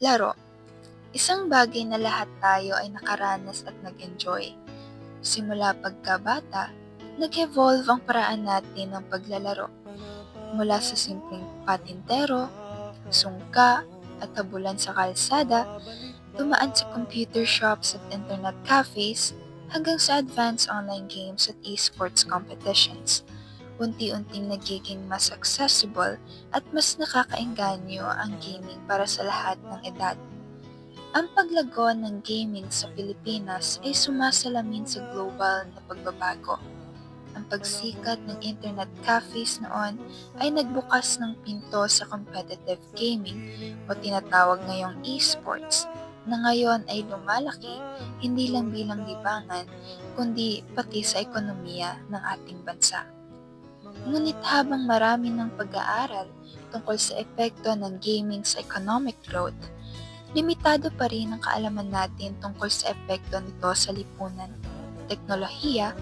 Laro, isang bagay na lahat tayo ay nakaranas at nag-enjoy. Simula pagkabata, nag-evolve ang paraan natin ng paglalaro. Mula sa simpleng patintero, sungka, at tabulan sa kalsada, dumaan sa computer shops at internet cafes, hanggang sa advanced online games at esports competitions. Unti-unting nagiging mas accessible at mas nakakaengganyo ang gaming para sa lahat ng edad. Ang paglago ng gaming sa Pilipinas ay sumasalamin sa global na pagbabago. Ang pagsikat ng internet cafes noon ay nagbukas ng pinto sa competitive gaming o tinatawag ngayong esports, na ngayon ay lumalaki hindi lang bilang libangan kundi pati sa ekonomiya ng ating bansa. Ngunit habang marami ng pag-aaral tungkol sa epekto ng gaming sa economic growth, limitado pa rin ang kaalaman natin tungkol sa epekto nito sa lipunan, teknolohiya,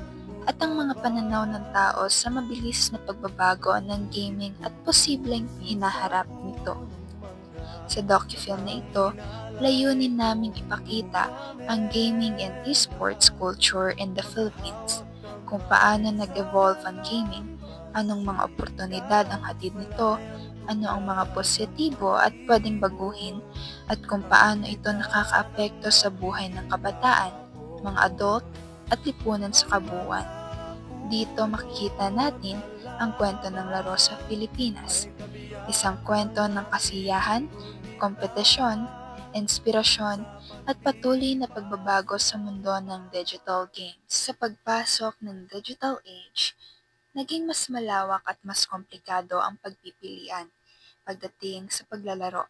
at ang mga pananaw ng tao sa mabilis na pagbabago ng gaming at posibleng hinaharap nito. Sa docufilm na ito, layunin naming ipakita ang gaming and esports culture in the Philippines, kung paano nag-evolve ang gaming, anong mga oportunidad ang hatid nito, ano ang mga positibo at pwedeng baguhin, at kung paano ito nakakaapekto sa buhay ng kabataan, mga adult, at lipunan sa kabuuan. Dito makikita natin ang kwento ng laro sa Pilipinas. Isang kwento ng kasiyahan, kompetisyon, inspirasyon, at patuloy na pagbabago sa mundo ng digital games. Sa pagpasok ng digital age, naging mas malawak at mas komplikado ang pagpipilian pagdating sa paglalaro.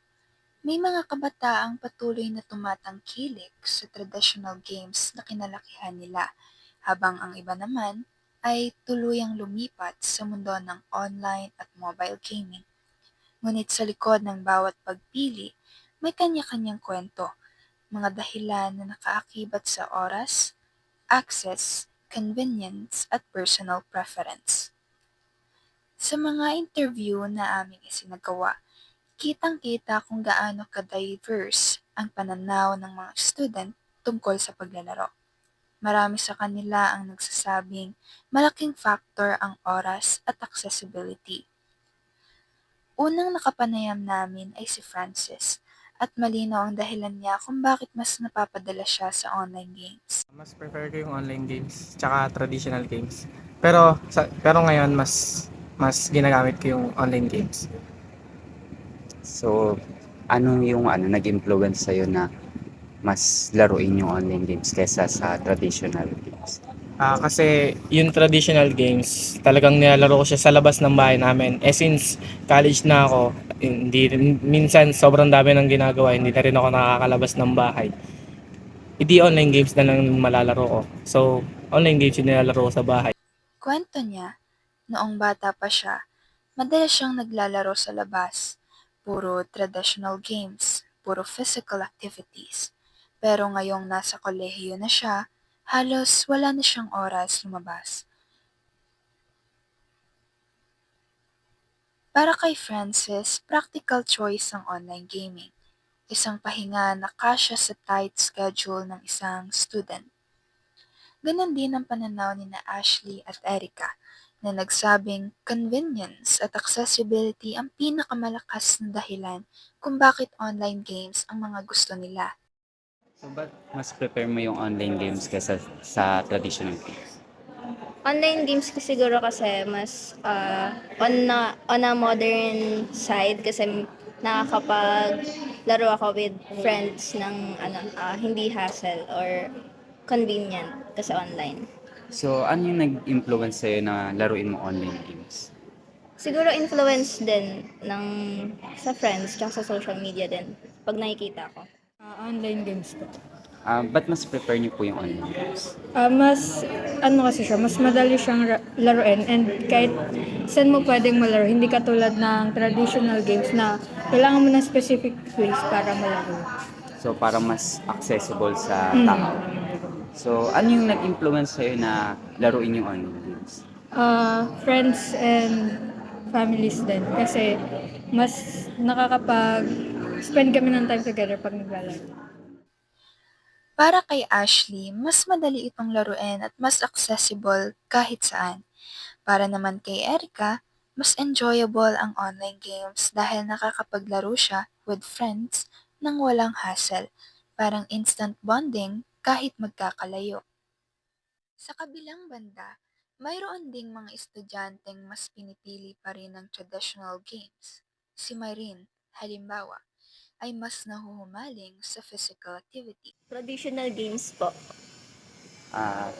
May mga kabataang patuloy na tumatangkilik sa traditional games na kinalakihan nila, habang ang iba naman ay tuluyang lumipat sa mundo ng online at mobile gaming. Ngunit sa likod ng bawat pagpili, may kanya-kanyang kwento, mga dahilan na nakaakibat sa oras, access, convenience, at personal preference. Sa mga interview na aming isinagawa, kitang-kita kung gaano ka-diverse ang pananaw ng mga student tungkol sa paglalaro. Marami sa kanila ang nagsasabing malaking factor ang oras at accessibility. Unang nakapanayam namin ay si Francis, at malinaw ang dahilan niya kung bakit mas napapadala siya sa online games. Mas prefer ko yung online games tsaka traditional games. Pero ngayon mas ginagamit ko yung online games. So, ano yung nag-influence sa'yo na mas laruin yung online games kaysa sa traditional games? Kasi yung traditional games, talagang nilalaro ko siya sa labas ng bahay namin. Since college na ako, minsan sobrang dami ng ginagawa, hindi na rin ako nakakalabas ng bahay. Hindi online games na lang malalaro ko. So, online games yung nilalaro ko sa bahay. Kwento niya, noong bata pa siya, madalas siyang naglalaro sa labas. Puro traditional games, puro physical activities. Pero ngayong nasa kolehiyo na siya, halos wala na siyang oras lumabas. Para kay Francis, practical choice ang online gaming. Isang pahinga na kasya sa tight schedule ng isang student. Ganon din ang pananaw ni na Ashley at Erica, na nagsabing convenience at accessibility ang pinakamalakas na dahilan kung bakit online games ang mga gusto nila. So, ba't mas prefer mo yung online games kaysa sa traditional games? Online games ko siguro kasi mas on a modern side kasi nakakapaglaro ako with friends ng hindi hassle or convenient kasi online. So, ano yung nag-influence sa'yo na laruin mo online games? Siguro influence din ng sa friends tsaka sa social media din pag nakikita ko. Online games po. Ba't mas prefer niyo po yung online games? Mas ano kasi siya, mas madali siyang laruin and kahit saan mo pwedeng malaro, hindi katulad ng traditional games na kailangan mo ng specific place para malaro. So, para mas accessible sa tao. So, ano yung nag-influence sa'yo na laruin yung online games? Friends and families din kasi mas spend kami ng time together pag naglalaro. Para kay Ashley, mas madali itong laruin at mas accessible kahit saan. Para naman kay Erica, mas enjoyable ang online games dahil nakakapaglaro siya with friends nang walang hassle, parang instant bonding kahit magkakalayo. Sa kabilang banda, mayroon ding mga estudyanteng mas pinipili pa rin ang traditional games. Si Marin, halimbawa, ay mas nahuhumaling sa physical activity. Traditional games po.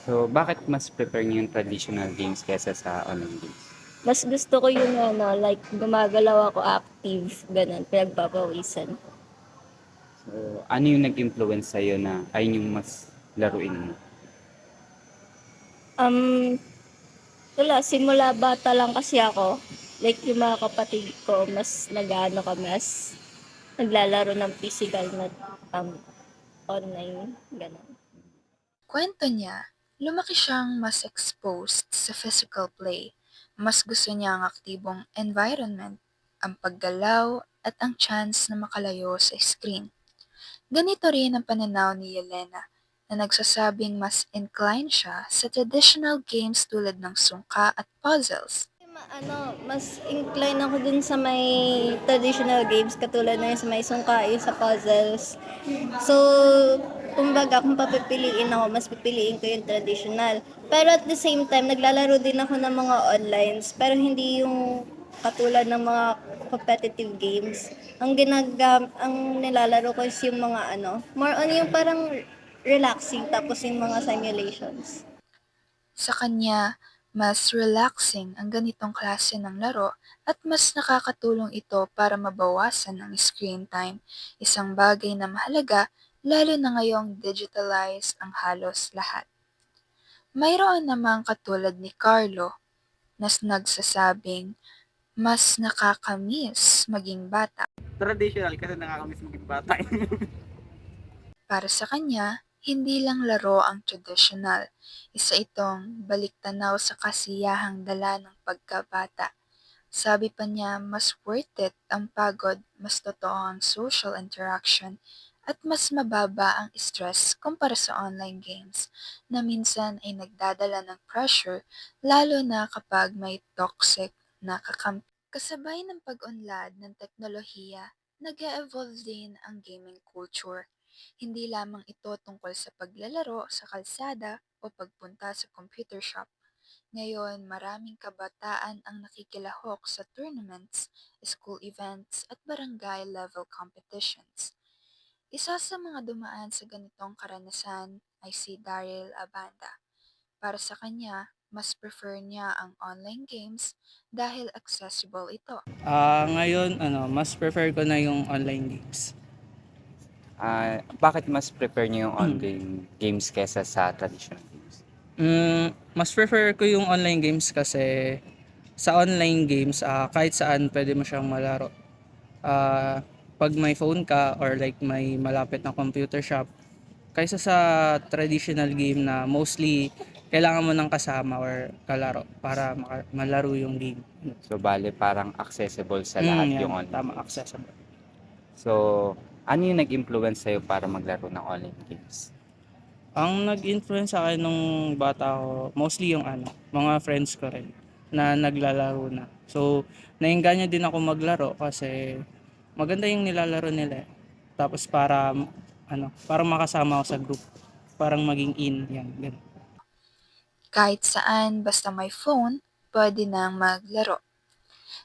So bakit mas prefer niyo yung traditional games kaysa sa online games? Mas gusto ko yung like gumagalaw ako active, ganun, pinagpapawisan. So ano yung nag-influence sa'yo na ayun yung mas laruin mo? Um, Wala, simula bata lang kasi ako. Like yung mga kapatid ko, mas nag-ano kami, mas naglalaro ng physical na um, online, ganun. Kwento niya, lumaki siyang mas exposed sa physical play. Mas gusto niya ang aktibong environment, ang paggalaw at ang chance na makalayo sa screen. Ganito rin ang pananaw ni Yelena na nagsasabing mas inclined siya sa traditional games tulad ng sungka at puzzles. Mas incline ako dun sa may traditional games katulad na yung sa may sungkain sa puzzles. So, kumbaga kung papipiliin ako, mas pipiliin ko yung traditional. Pero at the same time, naglalaro din ako ng mga onlines, pero hindi yung katulad ng mga competitive games. Ang nilalaro ko is yung mga more on yung parang relaxing tapos yung mga simulations. Sa kanya, mas relaxing ang ganitong klase ng laro at mas nakakatulong ito para mabawasan ang screen time, isang bagay na mahalaga lalo na ngayong digitalized ang halos lahat. Mayroon namang katulad ni Carlo na nagsasabing mas nakakamiss maging bata. Traditional kasi nakakamiss maging bata. Para sa kanya, hindi lang laro ang traditional. Isa itong baliktanaw sa kasiyahang dala ng pagkabata. Sabi pa niya, mas worth it ang pagod, mas totoo ang social interaction, at mas mababa ang stress kumpara sa online games na minsan ay nagdadala ng pressure lalo na kapag may toxic na kakampi. Kasabay ng pag-unlad ng teknolohiya, nag-evolve din ang gaming culture. Hindi lamang ito tungkol sa paglalaro sa kalsada o pagpunta sa computer shop. Ngayon, maraming kabataan ang nakikilahok sa tournaments, school events at barangay level competitions. Isa sa mga dumaan sa ganitong karanasan ay si Daryl Abanda. Para sa kanya, mas prefer niya ang online games dahil accessible ito. Ngayon, mas prefer ko na yung online games. Bakit mas prefer niyo yung online games kaysa sa traditional games? Mas prefer ko yung online games kasi sa online games, kahit saan pwede mo siyang malaro. Pag may phone ka or like may malapit na computer shop, kaysa sa traditional game na mostly kailangan mo ng kasama or kalaro para malaro yung game. So bale parang accessible sa lahat Yan, yung online tama, games. accessible. So ano yung nag-influence sa'yo para maglaro ng online games? Ang nag-influence sa akin nung bata ako, mostly yung mga friends ko rin na naglalaro na. So, nainganyo din ako maglaro kasi maganda yung nilalaro nila. Tapos para makasama ako sa group, parang maging in, yan, ganun. Kahit saan basta may phone, pwede nang maglaro.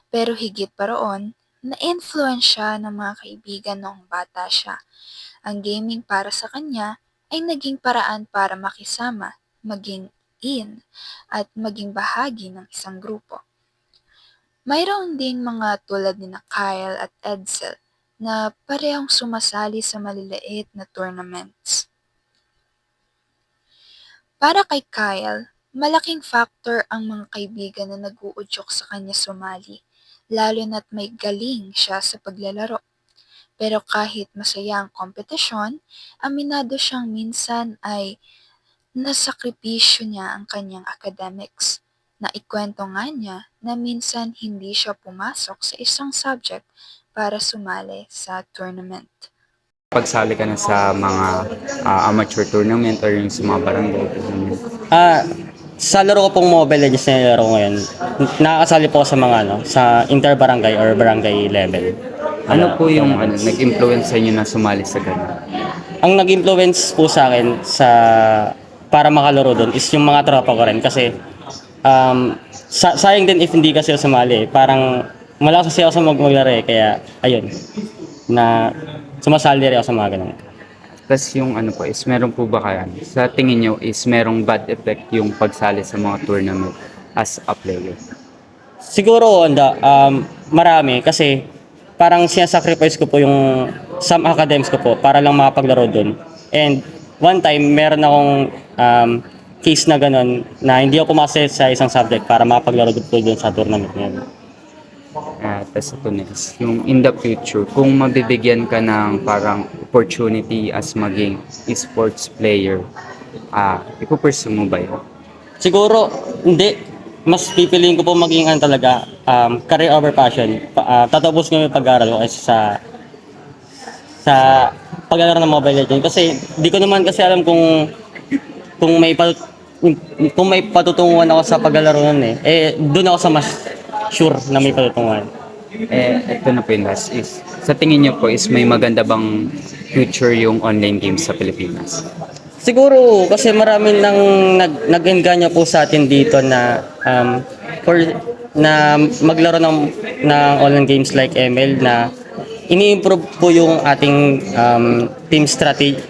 Pero higit pa roon, na-influensya ng mga kaibigan noong bata siya. Ang gaming para sa kanya ay naging paraan para makisama, maging in, at maging bahagi ng isang grupo. Mayroon ding mga tulad ni na Kyle at Edsel na parehong sumasali sa maliliit na tournaments. Para kay Kyle, malaking factor ang mga kaibigan na nag-uudyok sa kanya sumali, lalo na't may galing siya sa paglalaro. Pero kahit masaya ang kompetisyon, aminado siyang minsan ay nasakripisyo niya ang kanyang academics. Naikwento nga niya na minsan hindi siya pumasok sa isang subject para sumali sa tournament. Pagsali ka na sa mga amateur tournament or yung sa mga barangay tournament. Sa laro ko pong Mobile Legends na nilaro ngayon, nakakasali po ako sa mga sa inter-barangay or barangay level. Ano po yung nag-influence sa inyo na sumali sa ganun? Ang nag-influence po sa akin para makalaro doon is yung mga tropa ko rin kasi sayang din if hindi kasi ako sumali. Parang malakas kasi ako sa maglaro kaya ayun na sumasali rin ako sa mga ganun. Tapos yung ano po is meron po ba kaya sa tingin nyo is merong bad effect yung pagsali sa mga tournament as a player? Siguro marami kasi parang sinasacrifice ko po yung some academics ko po para lang makapaglaro doon. And one time meron akong case na ganun na hindi ako pumasa sa isang subject para makapaglaro doon sa tournament na yun. Tapos ito next, yung in the future, kung mabibigyan ka ng parang opportunity as maging esports player, ipupursue mo ba yun? Siguro hindi. Mas pipiliin ko po maging talaga career over passion. Tatapos ko yung pag-aaral ko kasi sa pag-aaral ng Mobile Legends kasi di ko naman kasi alam kung may patutunguhan ako sa paglalaro nun doon ako sa mas sure na may patutunguhan. Ito na po yung last is, sa tingin nyo po is may maganda bang future yung online games sa Pilipinas? Siguro kasi marami nang nag-engganyo po sa atin dito na na maglaro ng online games like ML na ini-improve po yung ating team strategic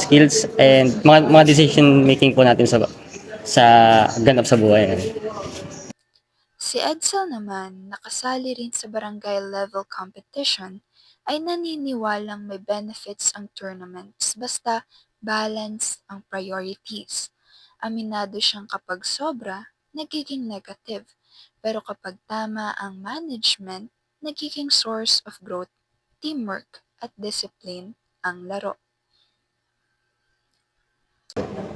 skills and mga decision making po natin sa ganap sa buhay. Si Edsel naman, nakasali rin sa barangay level competition, ay naniniwalang may benefits ang tournaments basta balance ang priorities. Aminado siyang kapag sobra, nagiging negative, pero kapag tama ang management, nagiging source of growth, teamwork, at discipline ang laro.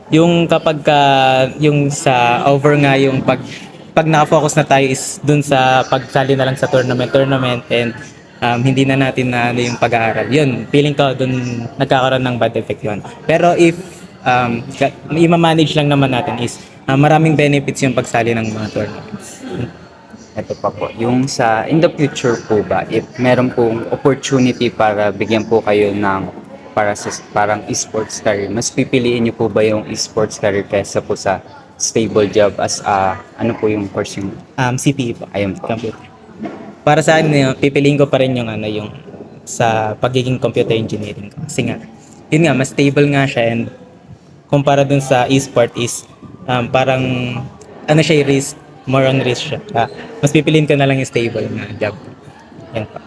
Yung kapag yung sa over nga yung pag naka-focus na tayo is dun sa pagsali na lang sa tournament and hindi na natin na ano yung pag-aaral. Yun, feeling ko dun nagkakaroon ng bad effect yun. Pero if i-manage lang naman natin is maraming benefits yung pagsali ng mga tournaments. Ito pa po, yung sa in the future po ba, if meron pong opportunity para bigyan po kayo ng para sa parang esports career, mas pipiliin niyo po ba yung esports career kaysa po sa stable job as ano po yung course yung CPE po. ayun po. Computer. Para sa akin, pipiliin ko pa rin yung yung sa pagiging computer engineering ko. Kasi nga, yun nga, mas stable nga siya and kumpara dun sa e-sport is parang siya risk, more on risk siya. Mas pipiliin ko na lang yung stable na job. Yan po.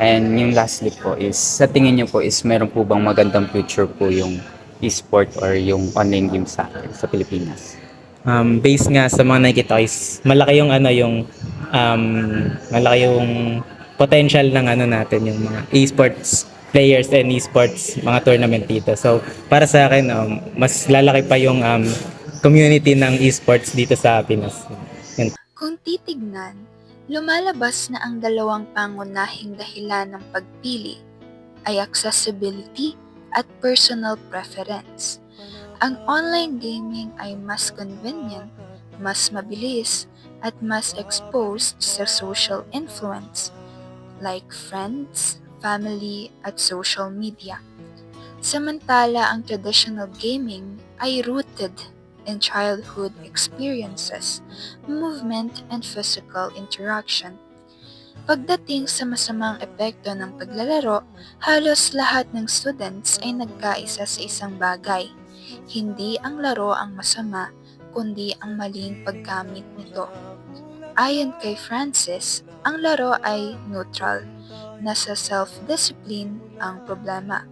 And yung lastly po is, sa tingin niyo po is meron po bang magandang future po yung e-sport or yung online game sa Pilipinas? Based nga sa mga nakikita ko is malaki yung malaki yung potential ng natin yung mga esports players and esports mga tournament dito. So para sa akin mas lalaki pa yung community ng esports dito sa Pinas. Yan. Kung titignan, lumalabas na ang dalawang pangunahing dahilan ng pagpili ay accessibility at personal preference. Ang online gaming ay mas convenient, mas mabilis, at mas exposed sa social influence like friends, family, at social media. Samantala, ang traditional gaming ay rooted in childhood experiences, movement, and physical interaction. Pagdating sa masamang epekto ng paglalaro, halos lahat ng students ay nagkaisa sa isang bagay. Hindi ang laro ang masama, kundi ang maling paggamit nito. Ayon kay Francis, ang laro ay neutral. Nasa self-discipline ang problema.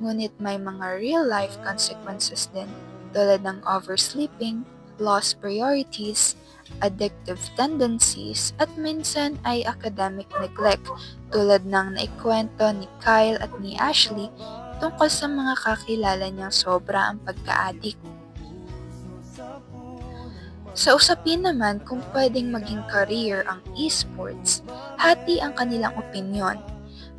Ngunit may mga real-life consequences din, tulad ng oversleeping, lost priorities, addictive tendencies, at minsan ay academic neglect tulad ng naikwento ni Kyle at ni Ashley tungkol sa mga kakilala niyang sobra ang pagka-addict. Sa usapin naman kung pwedeng maging career ang esports, hati ang kanilang opinyon.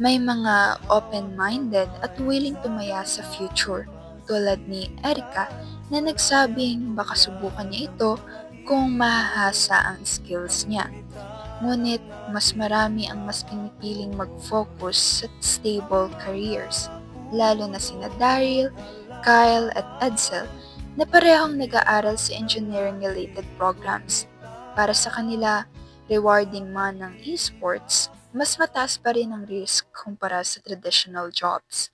May mga open-minded at willing tumaya sa future, tulad ni Erika na nagsabing baka subukan niya ito kung mahahasa ang skills niya. Ngunit mas marami ang mas pinipiling mag-focus sa stable careers, lalo na sina Daryl, Kyle at Edsel na parehong nag-aaral sa engineering-related programs. Para sa kanila, rewarding man ng esports, mas mataas pa rin ang risk kumpara sa traditional jobs.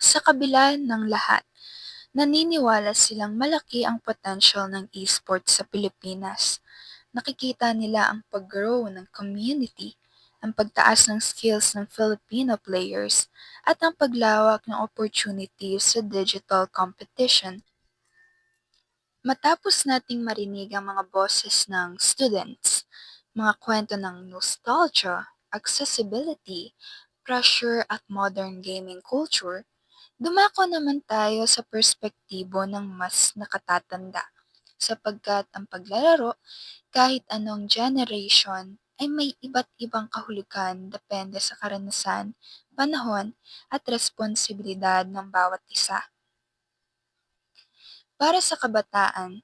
Sa kabila ng lahat, naniniwala silang malaki ang potential ng esports sa Pilipinas. Nakikita nila ang pag-grow ng community, ang pagtaas ng skills ng Filipino players, at ang paglawak ng opportunities sa digital competition. Matapos nating marinig ang mga boses ng students, mga kwento ng nostalgia, accessibility, pressure at modern gaming culture, dumako naman tayo sa perspektibo ng mas nakatatanda, sapagkat ang paglalaro kahit anong generation ay may iba't ibang kahulugan depende sa karanasan, panahon at responsibilidad ng bawat isa. Para sa kabataan,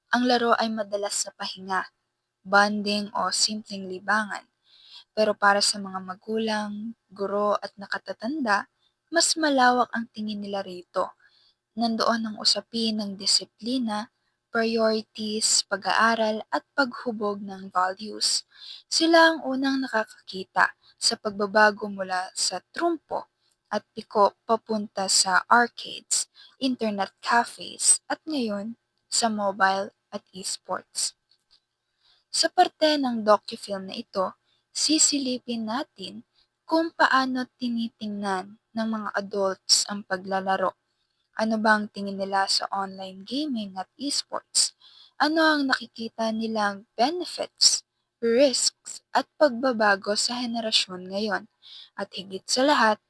ang laro ay madalas na pahinga, bonding o simpleng libangan. Pero para sa mga magulang, guro at nakatatanda, mas malawak ang tingin nila rito. Nandoon ang usapin ng disiplina, priorities, pag-aaral at paghubog ng values. Sila ang unang nakakakita sa pagbabago mula sa trumpo at piko papunta sa arcades, internet cafes at ngayon sa mobile at esports. Sa parte ng docu-film na ito, sisilipin natin kung paano tinitingnan ng mga adults ang paglalaro. Ano bang tingin nila sa online gaming at esports? Ano ang nakikita nilang benefits, risks, at pagbabago sa henerasyon ngayon? At higit sa lahat,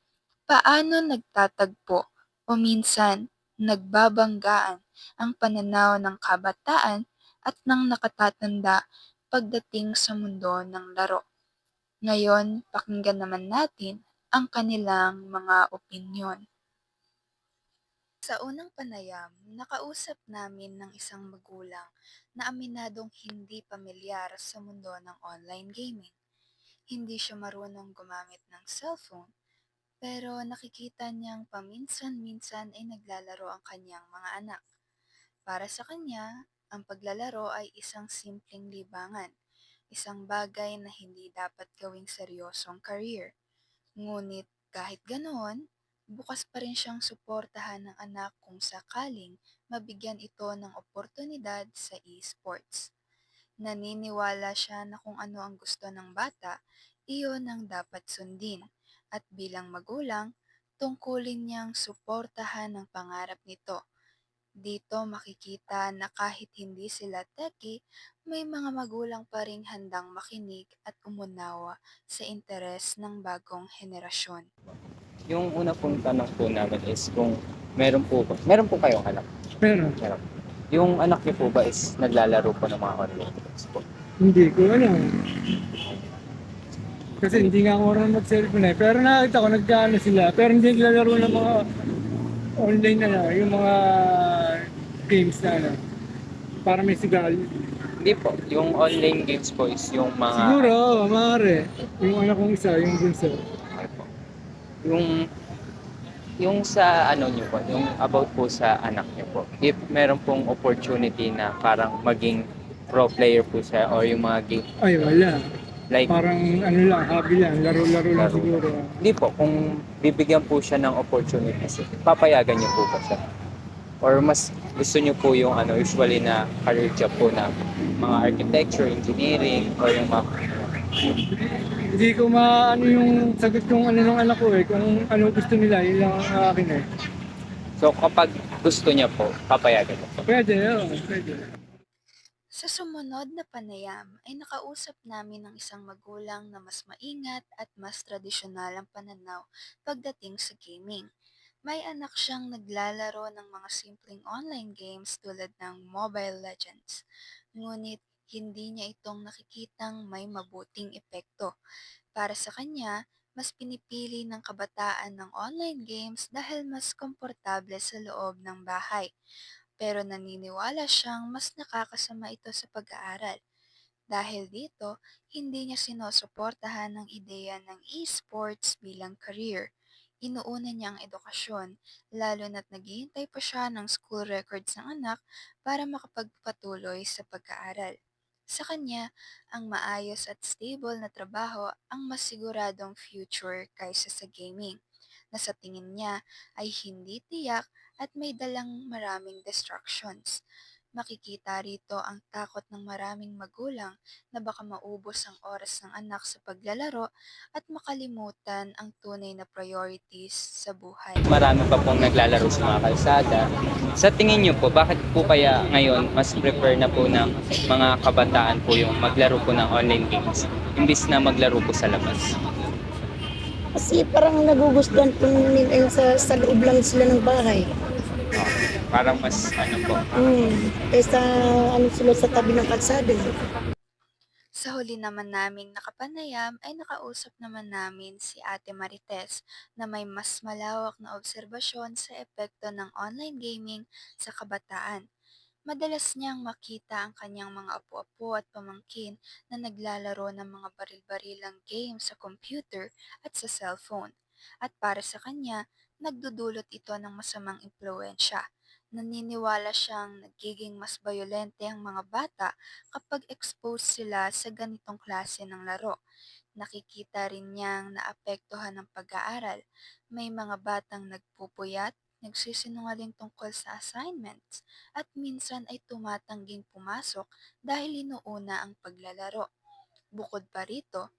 paano nagtatagpo o minsan nagbabanggaan ang pananaw ng kabataan at ng nakatatanda pagdating sa mundo ng laro? Ngayon, pakinggan naman natin ang kanilang mga opinyon. Sa unang panayam, nakausap namin ng isang magulang na aminadong hindi pamilyar sa mundo ng online gaming. Hindi siya marunong gumamit ng cellphone, pero nakikita niyang paminsan-minsan ay naglalaro ang kanyang mga anak. Para sa kanya, ang paglalaro ay isang simpleng libangan, isang bagay na hindi dapat gawing seryosong career. Ngunit kahit ganoon, bukas pa rin siyang suportahan ng anak kung sakaling mabigyan ito ng oportunidad sa esports. Naniniwala siya na kung ano ang gusto ng bata, iyon ang dapat sundin. At bilang magulang, tungkulin niyang suportahan ang pangarap nito. Dito makikita na kahit hindi sila techie, may mga magulang pa ring handang makinig at umunawa sa interes ng bagong henerasyon. Yung una pong tanong po namin is kung meron po kayong anak? Pero Meron. Yung anak niyo po ba is naglalaro po ng mga online games po? hindi ko alam. Kasi hindi nga ako marunong mag-cellphone eh. Pero nakita ko nagkaano sila. Pero hindi naglalaro ng mga online na lang. Yung mga games na ano. Para may sigal. Hindi po. Yung online games po is yung mga... Siguro, maaari. Yung anak kong isa, yung bunso. Ano po? Yung sa ano niyo po, yung about po sa anak niyo po. If meron pong opportunity na parang maging pro player po siya or yung mga game Ay, wala. like Parang ano lang, hobby lang. Laro-laro lang Laro. siguro. hindi po, kung bibigyan po siya ng opportunity, papayagan niyo po ba siya? Or mas gusto niyo po yung ano, usually na career job po na mga architecture, engineering, or yung mga... Hindi ko maano yung sagot kung ano ng anak ko eh. Kung ano gusto nila, yun lang ang akin eh. So kapag gusto niya po, papayagan niyo po. Pwede, oo. Pwede. Sa sumunod na panayam ay nakausap namin ng isang magulang na mas maingat at mas tradisyonal ang pananaw pagdating sa gaming. May anak siyang naglalaro ng mga simpleng online games tulad ng Mobile Legends. Ngunit hindi niya itong nakikitang may mabuting epekto. Para sa kanya, mas pinipili ng kabataan ng online games dahil mas komportable sa loob ng bahay. Pero naniniwala siyang mas nakakasama ito sa pag-aaral. Dahil dito, hindi niya sinusuportahan ang ideya ng esports bilang career. Inuuna niya ang edukasyon, lalo na't naghihintay pa siya ng school records ng anak para makapagpatuloy sa pag-aaral. Sa kanya, ang maayos at stable na trabaho ang mas siguradong future kaysa sa gaming, na sa tingin niya ay hindi tiyak at may dalang maraming distractions. Makikita rito ang takot ng maraming magulang na baka maubos ang oras ng anak sa paglalaro at makalimutan ang tunay na priorities sa buhay. Marami pa pong naglalaro sa mga kalsada. Sa tingin niyo po, bakit po kaya ngayon mas prefer na po ng mga kabataan po yung maglaro po ng online games imbis na maglaro po sa labas? Kasi parang nagugustuhan po nila yung sa loob lang sila ng bahay. Parang mas ano po, Kaysa ano sila sa tabi ng kalsada. Sa huli naman naming nakapanayam ay nakausap naman namin si Ate Marites na may mas malawak na obserbasyon sa epekto ng online gaming sa kabataan. Madalas niyang makita ang kanyang mga apo-apo at pamangkin na naglalaro ng mga baril-barilang game sa computer at sa cellphone. At para sa kanya, nagdudulot ito ng masamang impluensya. Naniniwala siyang nagiging mas bayolente ang mga bata kapag exposed sila sa ganitong klase ng laro. Nakikita rin niyang naapektuhan ng pag-aaral. May mga batang nagpupuyat, nagsisinungaling tungkol sa assignments, at minsan ay tumatangging pumasok dahil inuuna ang paglalaro. Bukod pa rito,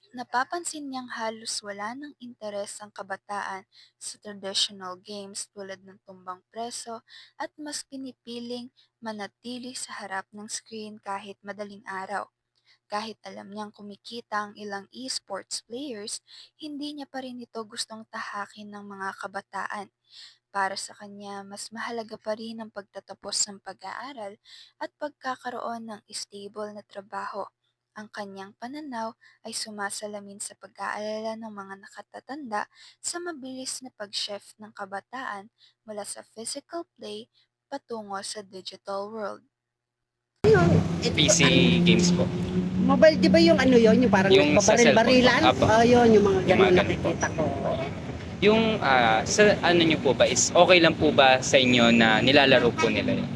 napapansin niyang halos wala ng interes ang kabataan sa traditional games tulad ng tumbang preso at mas pinipiling manatili sa harap ng screen kahit madaling araw. Kahit alam niyang kumikita ang ilang esports players, hindi niya pa rin ito gustong tahakin ng mga kabataan. Para sa kanya, mas mahalaga pa rin ang pagtatapos ng pag-aaral at pagkakaroon ng stable na trabaho. Ang kanyang pananaw ay sumasalamin sa pag-aalala ng mga nakatatanda sa mabilis na pag-shift ng kabataan mula sa physical play patungo sa digital world. PC games po. Mobile, di ba yung ano yon yung parang Yung sa nagbabaril-barilan? cellphone po. Apo. Yun, yung mga Yung ganun mga ganun po. nakikita ko. Yung sa ano niyo po ba is okay lang po ba sa inyo na nilalaro po nila yun?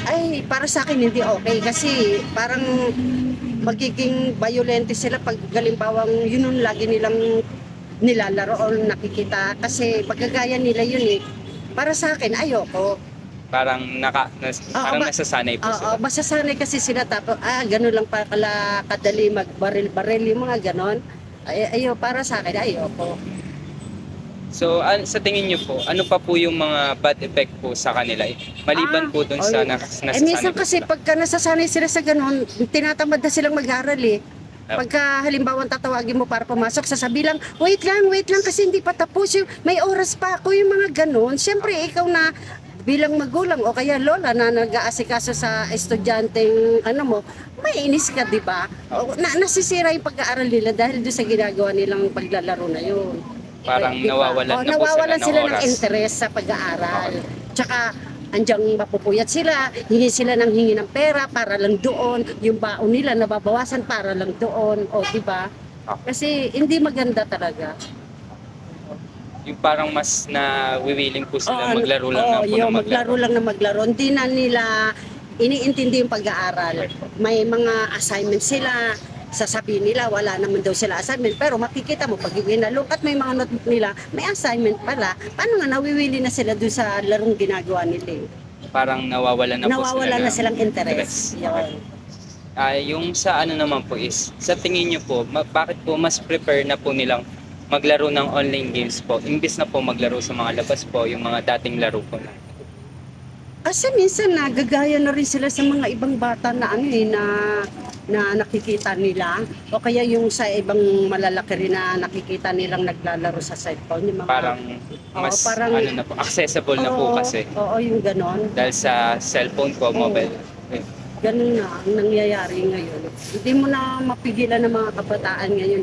Ay, para sa akin hindi okay kasi parang magiging violente sila pag galimbawang yun yung lagi nilang nilalaro o nakikita kasi magagaya nila yun eh. Para sa akin, ayoko. Parang parang ba- nasasanay po sila. Oo, masasanay kasi sila tapos, ganun lang pala kadali magbaril-baril yung mga ganon. Para sa akin, ayoko. So sa tingin niyo po, ano pa po yung mga bad effect po sa kanila? Maliban po dun sa nasasanay Minsan po kasi sila. pagka nasasanay sila sa ganon, tinatamad na silang mag-aral eh. Pagka halimbawa tatawagin mo para pumasok, sasabi lang, wait lang kasi hindi pa tapos yung, may oras pa ako yung mga ganon. Siyempre, ikaw na bilang magulang o kaya lola na nag-aasikaso sa estudyanteng ano mo, mainis ka, di ba? Nasisira yung pag-aaral nila dahil doon sa ginagawa nilang paglalaro na yun. Parang Di ba? nawawalan na po nawawalan sila sila ng ng oras. interes sa pag-aaral. Tsaka andyang mapupuyat sila, hingi sila ng hingi ng pera para lang doon, yung baon nila nababawasan para lang doon, o di ba? Kasi hindi maganda talaga. Yung parang mas willing po sila maglaro lang na po yung na maglaro lang na maglaro. Hindi na nila iniintindi yung pag-aaral. May mga assignment sila, sasabihin nila wala naman daw sila assignment, pero makikita mo pag ginalok at may mga notebook nila, may assignment pala. Paano nga nawiwili na sila doon sa larong ginagawa nila? Parang nawawalan na po sila Nawawala na ng silang interest. Yun. Yung sa ano naman po is, sa tingin niyo po, bakit po mas prefer na po nilang maglaro ng online games po, imbis na po maglaro sa mga labas po, yung mga dating laro po na? Kasi minsan nagagaya na rin sila sa mga ibang bata na ano na na nakikita nila o kaya yung sa ibang malalaki rin na nakikita nilang naglalaro sa cellphone, yung mga Parang mas parang- ano na po, accessible na po Oo, kasi. Oo, yung ganon. Dahil sa cellphone po, Oo. mobile. Ganun na ang nangyayari ngayon. Hindi mo na mapigilan ng mga kabataan ngayon.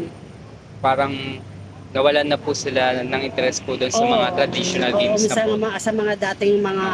Parang nawalan na po sila ng interest po doon sa mga traditional games na sa po. mga, sa mga dating mga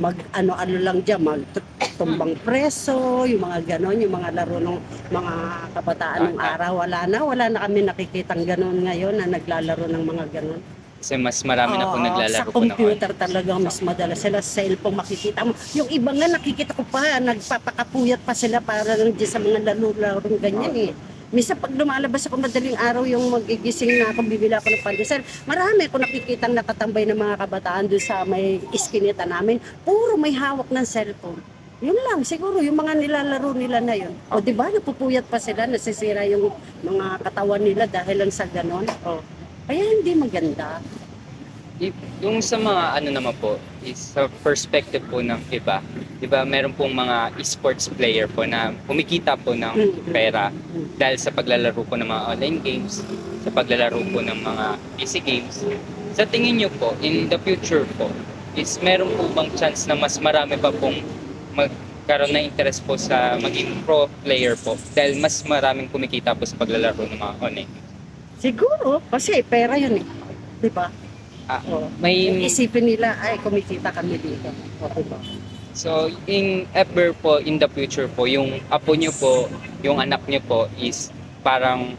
mag ano-ano lang diyan, magtumbang preso, yung mga ganon, yung mga laro ng mga kabataan ng araw, wala na kami nakikitang ganon ngayon na naglalaro ng mga ganon. Kasi mas marami na po Oo, naglalaro sa po ng computer talaga mas madalas sila sa cellphone makikita mo. Yung iba nga nakikita ko pa, nagpapakapuyat pa sila para lang dyan sa mga laro-laro ganyan eh. Misa pag lumalabas ako madaling araw yung magigising na ako, bibili ako ng pandesal. Marami ako nakikitang nakatambay ng mga kabataan doon sa may iskinita namin. Puro may hawak ng cellphone. Yun lang, siguro yung mga nilalaro nila na yun. O di ba napupuyat pa sila, nasisira yung mga katawan nila dahil lang sa ganon. O, kaya hindi maganda. Yung sa mga ano naman po, is sa perspective po ng iba, di ba meron pong mga esports player po na kumikita po ng pera dahil sa paglalaro po ng mga online games, sa paglalaro po ng mga PC games. Sa tingin nyo po, in the future po, is meron po bang chance na mas marami pa pong magkaroon na interest po sa maging pro player po dahil mas maraming kumikita po sa paglalaro ng mga online games? Siguro, kasi pera yun eh. Di ba? Oo. May Isipin nila, ay kumikita kami dito. O, diba? So, in ever po, in the future po, yung apo nyo po, yung anak nyo po is parang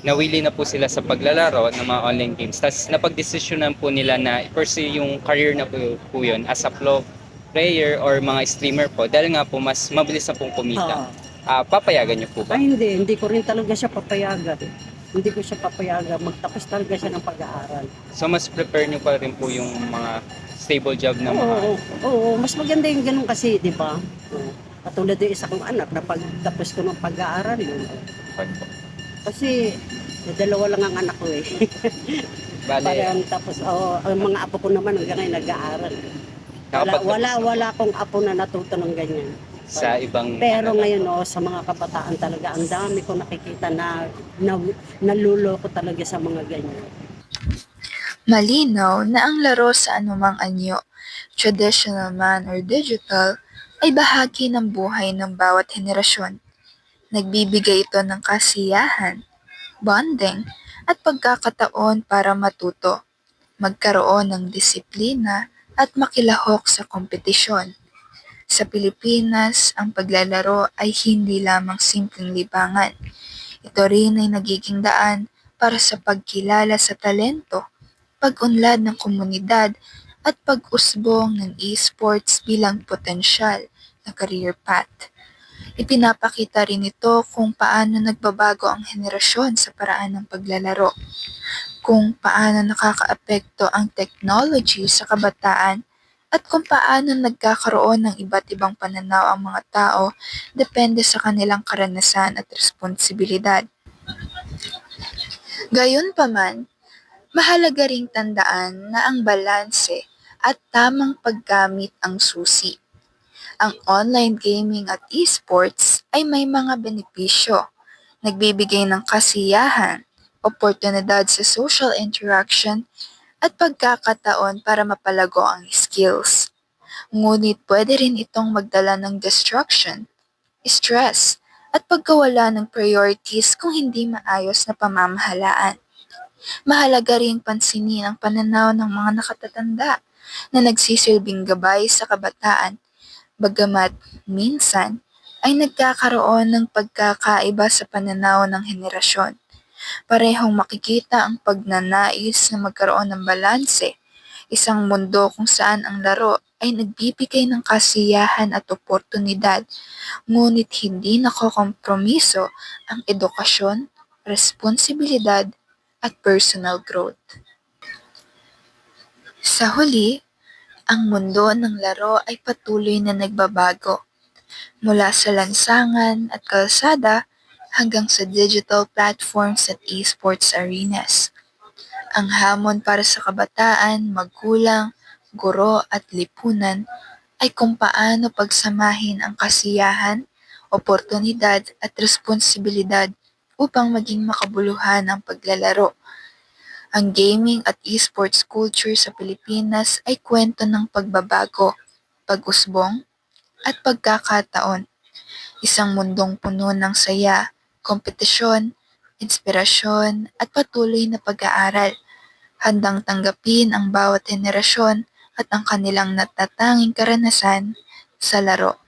nawili na po sila sa paglalaro ng mga online games. Tapos napag-desisyonan po nila na i-pursue yung career na po yun as a pro player or mga streamer po dahil nga po mas mabilis na pong kumita. Papayagan nyo po ba? Ay hindi ko rin talaga siya papayagan. Hindi ko siya papayagan. Magtapos talaga siya ng pag-aaral. So, mas prepare nyo pa rin po yung mga stable job na mga... Oo, mas maganda yung ganun kasi, di ba? Katulad yung isa kong anak na pagtapos ko ng pag-aaral yun. Kasi dalawa lang ang anak ko eh. Bale, Parang tapos, ang mga apo ko naman hanggang ngayon nag-aaral. Wala akong apo na natuto ng ganyan. sa ibang... Pero ngayon sa mga kabataan talaga, ang dami ko nakikita na naluloko talaga sa mga ganyan. Malinaw na ang laro sa anumang anyo, traditional man or digital, ay bahagi ng buhay ng bawat henerasyon. Nagbibigay ito ng kasiyahan, bonding, at pagkakataon para matuto, magkaroon ng disiplina, at makilahok sa kompetisyon. Sa Pilipinas, ang paglalaro ay hindi lamang simpleng libangan. Ito rin ay nagiging daan para sa pagkilala sa talento, pag-unlad ng komunidad, at pag-usbong ng esports bilang potensyal na career path. Ipinapakita rin ito kung paano nagbabago ang henerasyon sa paraan ng paglalaro, kung paano nakakaapekto ang technology sa kabataan, at kung paano nagkakaroon ng iba't ibang pananaw ang mga tao depende sa kanilang karanasan at responsibilidad. Gayunpaman, mahalaga ring tandaan na ang balanse at tamang paggamit ang susi. Ang online gaming at esports ay may mga benepisyo, nagbibigay ng kasiyahan, oportunidad sa social interaction, at pagkakataon para mapalago ang skills. Ngunit pwede rin itong magdala ng distraction, stress, at pagkawala ng priorities kung hindi maayos na pamamahalaan. Mahalaga ring pansinin ang pananaw ng mga nakatatanda na nagsisilbing gabay sa kabataan, bagamat minsan ay nagkakaroon ng pagkakaiba sa pananaw ng henerasyon. Parehong makikita ang pagnanais na magkaroon ng balanse, isang mundo kung saan ang laro ay nagbibigay ng kasiyahan at oportunidad, ngunit hindi nakokompromiso ang edukasyon, responsibilidad, at personal growth. Sa huli, ang mundo ng laro ay patuloy na nagbabago, mula sa lansangan at kalsada hanggang sa digital platforms at esports arenas. Ang hamon para sa kabataan, magulang, guro at lipunan ay kung paano pagsamahin ang kasiyahan, oportunidad at responsibilidad upang maging makabuluhan ang paglalaro. Ang gaming at esports culture sa Pilipinas ay kwento ng pagbabago, pag-usbong, at pagkakataon. Isang mundong puno ng saya, kompetisyon, inspirasyon, at patuloy na pag-aaral. Handang tanggapin ang bawat henerasyon at ang kanilang natatanging karanasan sa laro.